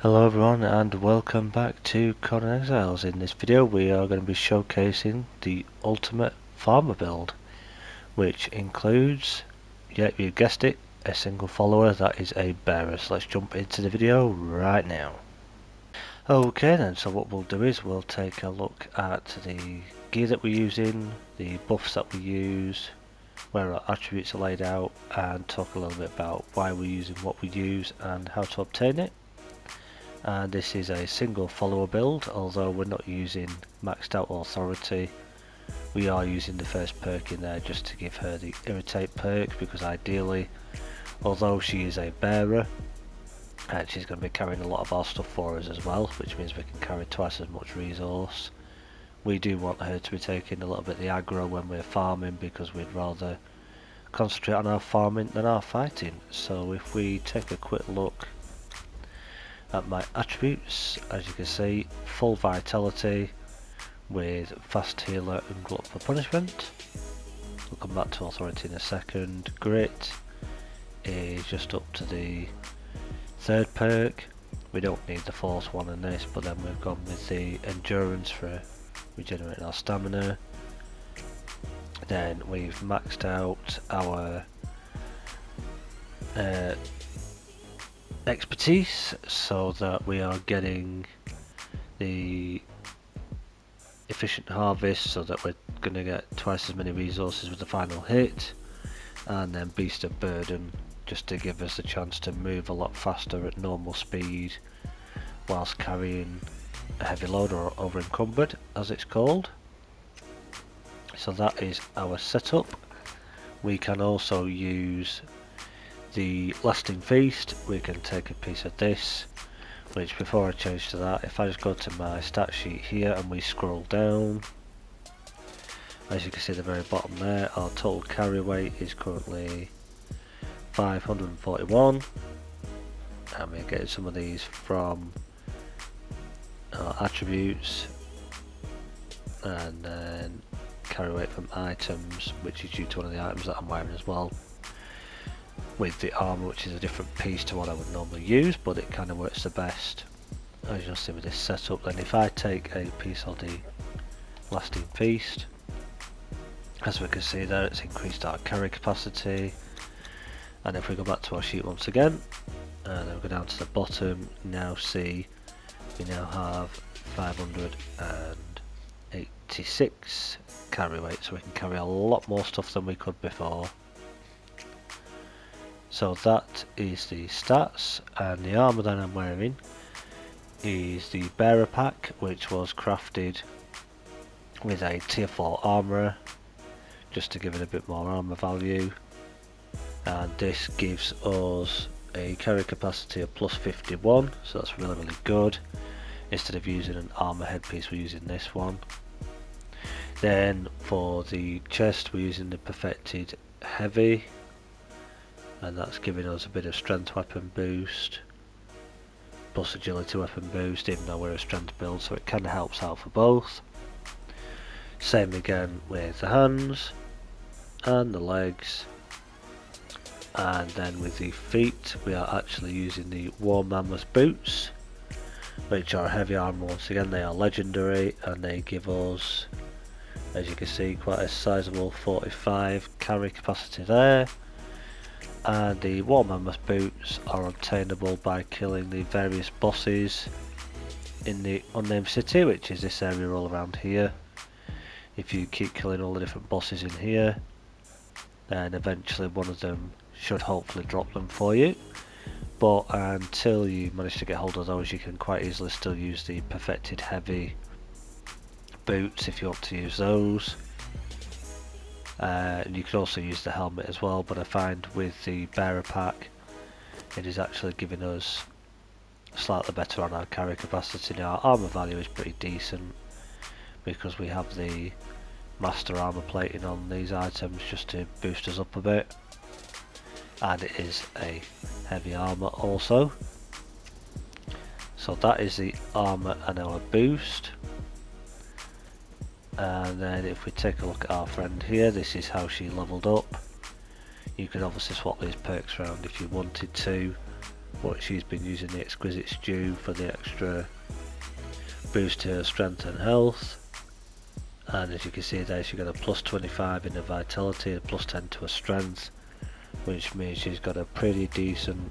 Hello everyone and welcome back to Conan Exiles. In this video we are going to be showcasing the ultimate farmer build, which includes, yeah, you guessed it, a single follower that is a bearer. So let's jump into the video right now. Okay then, so what we'll do is we'll take a look at the gear that we're using, the buffs that we use, where our attributes are laid out, and talk a little bit about why we're using what we use and how to obtain it. And this is a single follower build, although we're not using maxed out authority. We are using the first perk in there just to give her the irritate perk, because ideally, although she is a bearer, she's going to be carrying a lot of our stuff for us as well, which means we can carry twice as much resource. We do want her to be taking a little bit of the aggro when we're farming, because we'd rather concentrate on our farming than our fighting. So if we take a quick look at my attributes, as you can see, full vitality with fast healer and glut for punishment. We'll come back to authority in a second. Grit is just up to the third perk. We don't need the fourth one in this, but then we've gone with the endurance for regenerating our stamina. Then we've maxed out our expertise so that we are getting the efficient harvest, so that we're going to get twice as many resources with the final hit, and then beast of burden just to give us the chance to move a lot faster at normal speed whilst carrying a heavy load, or over encumbered as it's called. So that is our setup. We can also use the lasting feast. We can take a piece of this, which, before I change to that, if I just go to my stat sheet here and we scroll down, as you can see at the very bottom there, our total carry weight is currently 541, and we're getting some of these from our attributes, and then carry weight from items, which is due to one of the items that I'm wearing as well, with the armour, which is a different piece to what I would normally use, but it kind of works the best, as you'll see with this setup. Then if I take a piece of the lasting feast, as we can see there, it's increased our carry capacity. And if we go back to our sheet once again, and then we go down to the bottom, now see we now have 586 carry weight, so we can carry a lot more stuff than we could before. So that is the stats, and the armour that I'm wearing is the bearer pack, which was crafted with a tier 4 armourer just to give it a bit more armour value, and this gives us a carry capacity of plus 51, so that's really good. Instead of using an armour headpiece, we're using this one. Then for the chest, we're using the perfected heavy, and that's giving us a bit of strength weapon boost plus agility weapon boost, even though we're a strength build, so it kind of helps out for both. Same again with the hands and the legs, and then with the feet we are actually using the War Mammoth boots, which are heavy armor. Once again, they are legendary, and they give us, as you can see, quite a sizable 45 carry capacity there. And the War Mammoth boots are obtainable by killing the various bosses in the unnamed city, which is this area all around here. If you keep killing all the different bosses in here, then eventually one of them should hopefully drop them for you. But until you manage to get hold of those, you can quite easily still use the perfected heavy boots if you want to use those. And you can also use the helmet as well, but I find with the bearer pack it is actually giving us slightly better on our carry capacity. Now our armour value is pretty decent because we have the master armour plating on these items just to boost us up a bit, and it is a heavy armour also. So that is the armour and our boost. And then if we take a look at our friend here, this is how she leveled up. You can obviously swap these perks around if you wanted to, but she's been using the exquisite stew for the extra boost to her strength and health. And as you can see there, she got a plus 25 in her vitality, a plus 10 to her strength, which means she's got a pretty decent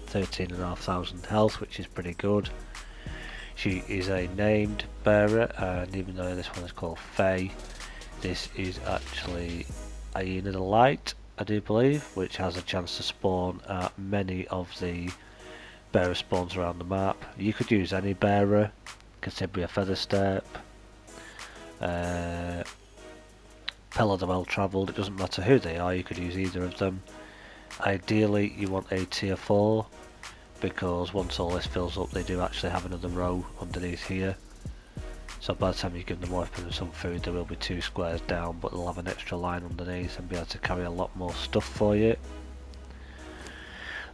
13,500 health, which is pretty good. She is a named bearer, and even though this one is called Faye, this is actually Aina the Light, I do believe, which has a chance to spawn at many of the bearer spawns around the map. You could use any bearer, Considery a Feather Step, Pella the Well Travelled, it doesn't matter who they are, you could use either of them. Ideally you want a tier 4, because once all this fills up they do actually have another row underneath here. So by the time you give them a weapon and some food, there will be 2 squares down, but they'll have an extra line underneath and be able to carry a lot more stuff for you.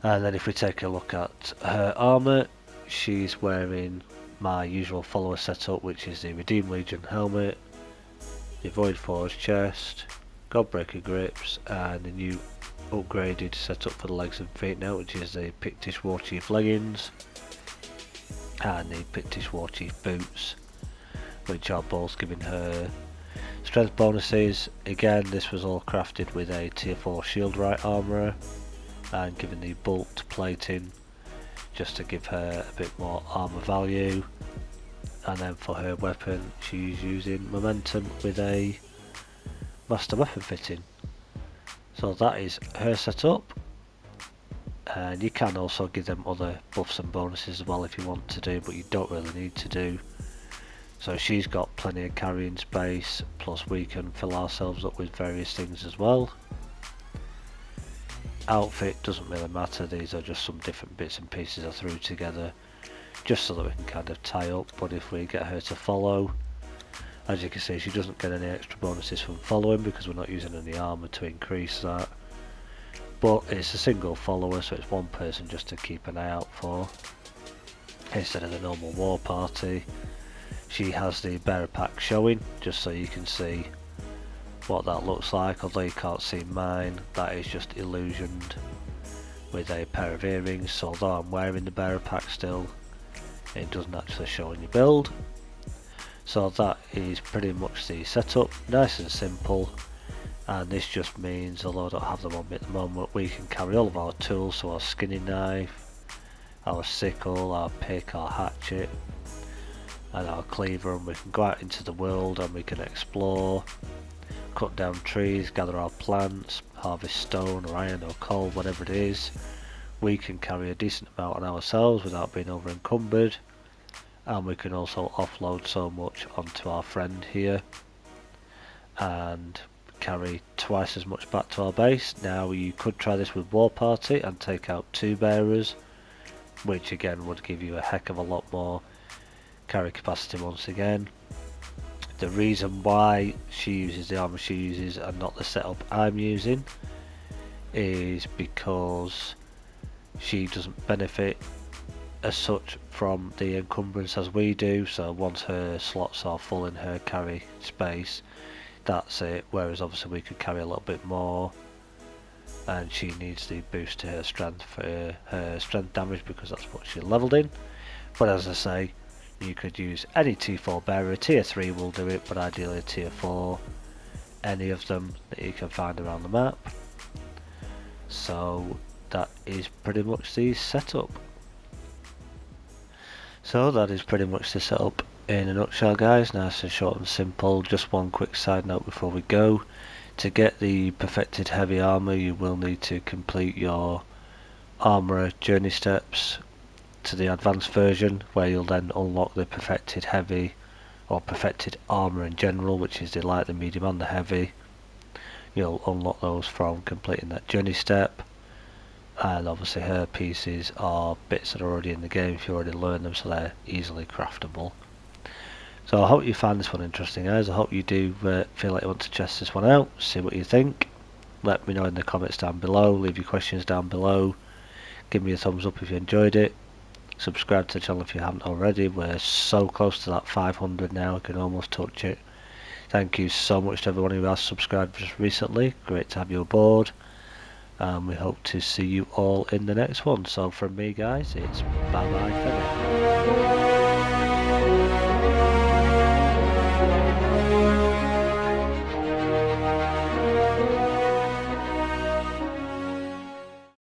And then if we take a look at her armour, she's wearing my usual follower setup, which is the Redeemed Legion helmet, the Void Forge chest, Godbreaker grips, and the new upgraded setup for the legs and feet now, which is the Pictish Warchief leggings and the Pictish Warchief boots, which are both giving her strength bonuses. Again, this was all crafted with a tier 4 shield right armourer and given the bolt plating just to give her a bit more armour value. And then for her weapon, she's using momentum with a master weapon fitting. So that is her setup, and you can also give them other buffs and bonuses as well if you want to do, but you don't really need to do. So she's got plenty of carrying space, plus we can fill ourselves up with various things as well. Outfit doesn't really matter, these are just some different bits and pieces I threw together just so that we can kind of tie up. But if we get her to follow, as you can see, she doesn't get any extra bonuses from following because we're not using any armour to increase that. But it's a single follower, so it's one person just to keep an eye out for instead of the normal war party. She has the bearer pack showing, just so you can see what that looks like, although you can't see mine. That is just illusioned with a pair of earrings, so although I'm wearing the bearer pack still, it doesn't actually show in your build. So that is pretty much the setup, nice and simple. And this just means, although I don't have them on me at the moment, we can carry all of our tools, so our skinning knife, our sickle, our pick, our hatchet and our cleaver, and we can go out into the world and we can explore, cut down trees, gather our plants, harvest stone or iron or coal, whatever it is. We can carry a decent amount on ourselves without being over encumbered, and we can also offload so much onto our friend here and carry twice as much back to our base. Now you could try this with War Party and take out 2 bearers, which again would give you a heck of a lot more carry capacity once again. The reason why she uses the armour she uses and not the setup I'm using is because she doesn't benefit as such from the encumbrance as we do. So once her slots are full in her carry space, that's it, whereas obviously we could carry a little bit more, and she needs the boost to her strength for her strength damage because that's what she leveled in. But as I say, you could use any T4 bearer, tier 3 will do it, but ideally tier 4, any of them that you can find around the map. So that is pretty much the setup. So that is pretty much the setup in a nutshell, guys. Nice and short and simple. Just one quick side note before we go. To get the perfected heavy armour, you will need to complete your armourer journey steps to the advanced version, where you'll then unlock the perfected heavy or perfected armour in general, which is the light, the medium and the heavy. You'll unlock those from completing that journey step, and obviously her pieces are bits that are already in the game if you already learned them, so they're easily craftable. So I hope you find this one interesting, guys. I hope you do feel like you want to test this one out, see what you think. Let me know in the comments down below, leave your questions down below, give me a thumbs up if you enjoyed it. Subscribe to the channel if you haven't already. We're so close to that 500 now, I can almost touch it. Thank you so much to everyone who has subscribed just recently, great to have you aboard. and we hope to see you all in the next one. So from me guys, it's bye bye for now.